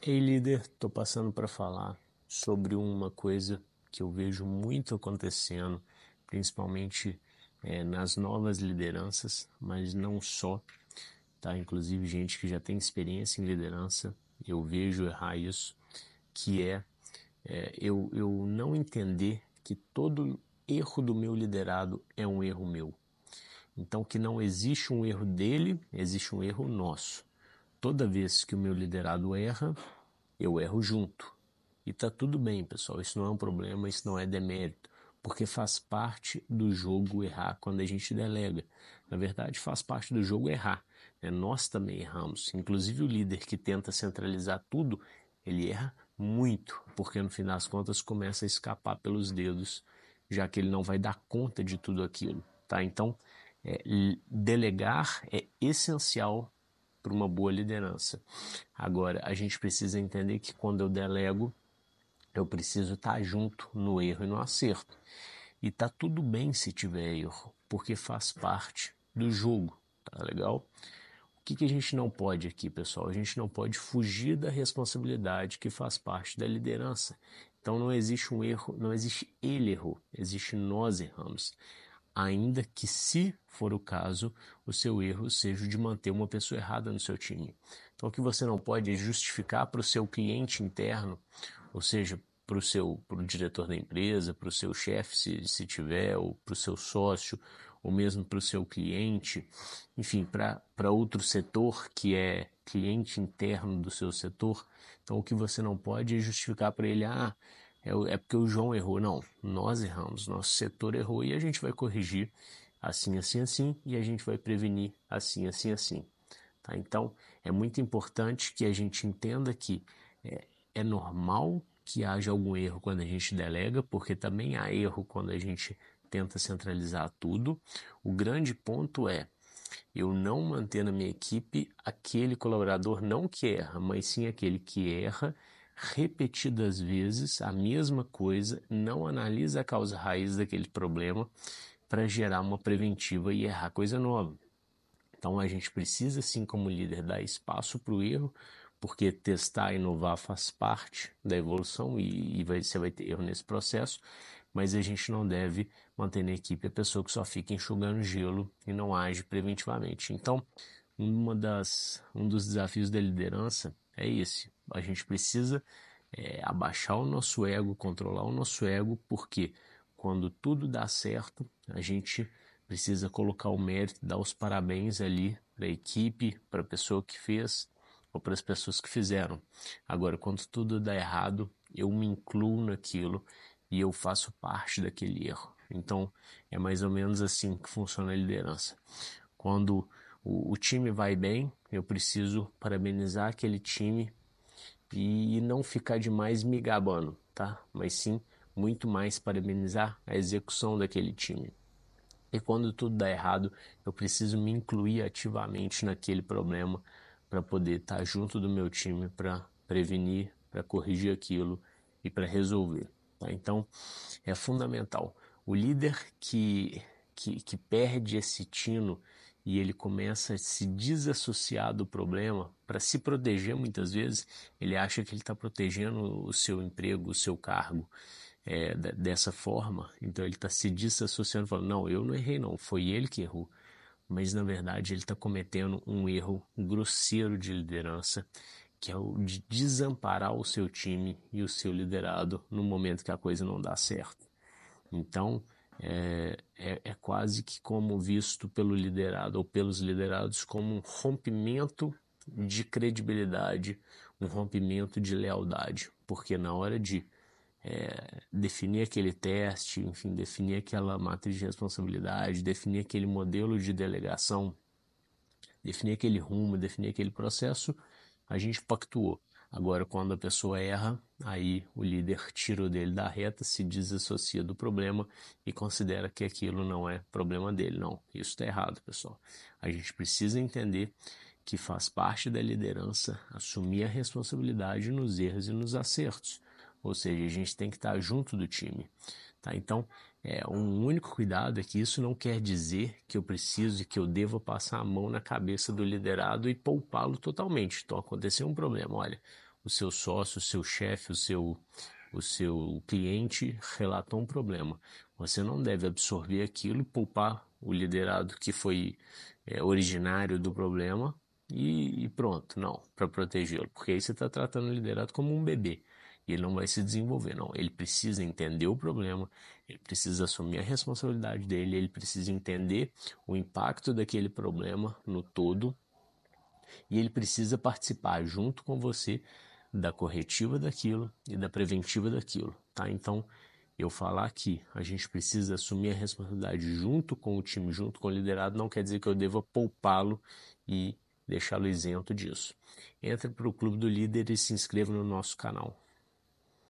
Ei, líder, estou passando para falar sobre uma coisa que eu vejo muito acontecendo, principalmente nas novas lideranças, mas não só, tá? Inclusive gente que já tem experiência em liderança, eu vejo errar isso, que eu não entender que todo erro do meu liderado é um erro meu. Então, que não existe um erro dele, existe um erro nosso. Toda vez que o meu liderado erra, eu erro junto. E tá tudo bem, pessoal. Isso não é um problema, isso não é demérito, porque faz parte do jogo errar quando a gente delega. Na verdade, faz parte do jogo errar, né? Nós também erramos. Inclusive o líder que tenta centralizar tudo, ele erra muito, porque no fim das contas começa a escapar pelos dedos, já que ele não vai dar conta de tudo aquilo, tá? Então, é, delegar é essencial para uma boa liderança. Agora, a gente precisa entender que quando eu delego, eu preciso estar junto no erro e no acerto. E tá tudo bem se tiver erro, porque faz parte do jogo, tá legal? O que a gente não pode aqui, pessoal? A gente não pode fugir da responsabilidade que faz parte da liderança. Então não existe um erro, não existe ele errou, existe nós erramos. Ainda que, se for o caso, o seu erro seja o de manter uma pessoa errada no seu time. Então, o que você não pode é justificar para o seu cliente interno, ou seja, para o diretor da empresa, para o seu chefe, se tiver, ou para o seu sócio, ou mesmo para o seu cliente, enfim, para outro setor que é cliente interno do seu setor. Então, o que você não pode é justificar para ele, é porque o João errou. Não, nós erramos, nosso setor errou e a gente vai corrigir assim, assim, assim, e a gente vai prevenir assim, assim, assim. Tá? Então, é muito importante que a gente entenda que é normal que haja algum erro quando a gente delega, porque também há erro quando a gente tenta centralizar tudo. O grande ponto é eu não manter na minha equipe aquele colaborador não que erra, mas sim aquele que erra repetidas vezes a mesma coisa, não analisa a causa raiz daquele problema para gerar uma preventiva e errar coisa nova. Então a gente precisa, sim, como líder, dar espaço para o erro, porque testar e inovar faz parte da evolução você vai ter erro nesse processo, mas a gente não deve manter na equipe a pessoa que só fica enxugando gelo e não age preventivamente. Então, um dos desafios da liderança é esse. A gente precisa abaixar o nosso ego, controlar o nosso ego, porque quando tudo dá certo, a gente precisa colocar o mérito, dar os parabéns ali para a equipe, para a pessoa que fez ou para as pessoas que fizeram. Agora, quando tudo dá errado, eu me incluo naquilo e eu faço parte daquele erro. Então, é mais ou menos assim que funciona a liderança. Quando o time vai bem, eu preciso parabenizar aquele time e não ficar demais me gabando, tá? Mas sim, muito mais parabenizar a execução daquele time. E quando tudo dá errado, eu preciso me incluir ativamente naquele problema para poder estar junto do meu time para prevenir, para corrigir aquilo e para resolver. Tá? Então, é fundamental. O líder que perde esse tino e ele começa a se desassociar do problema para se proteger muitas vezes, ele acha que ele está protegendo o seu emprego, o seu cargo dessa forma, então ele está se desassociando, falando, não, eu não errei não, foi ele que errou. Mas na verdade ele está cometendo um erro grosseiro de liderança, que é o de desamparar o seu time e o seu liderado no momento que a coisa não dá certo. Então, é quase que como visto pelo liderado ou pelos liderados como um rompimento de credibilidade, um rompimento de lealdade, porque na hora de definir aquele teste, enfim, definir aquela matriz de responsabilidade, definir aquele modelo de delegação, definir aquele rumo, definir aquele processo, a gente pactuou. Agora, quando a pessoa erra, aí o líder tira o dele da reta, se desassocia do problema e considera que aquilo não é problema dele. Não, isso está errado, pessoal. A gente precisa entender que faz parte da liderança assumir a responsabilidade nos erros e nos acertos. Ou seja, a gente tem que estar junto do time. Tá? Então, um único cuidado é que isso não quer dizer que eu preciso e que eu devo passar a mão na cabeça do liderado e poupá-lo totalmente. Então, aconteceu um problema, olha, o seu sócio, o seu chefe, o seu cliente relatou um problema. Você não deve absorver aquilo e poupar o liderado que foi originário do problema e pronto, não, para protegê-lo. Porque aí você está tratando o liderado como um bebê e ele não vai se desenvolver, não. Ele precisa entender o problema, ele precisa assumir a responsabilidade dele, ele precisa entender o impacto daquele problema no todo e ele precisa participar junto com você da corretiva daquilo e da preventiva daquilo, tá? Então, eu falar que a gente precisa assumir a responsabilidade junto com o time, junto com o liderado, não quer dizer que eu deva poupá-lo e deixá-lo isento disso. Entre para o Clube do Líder e se inscreva no nosso canal.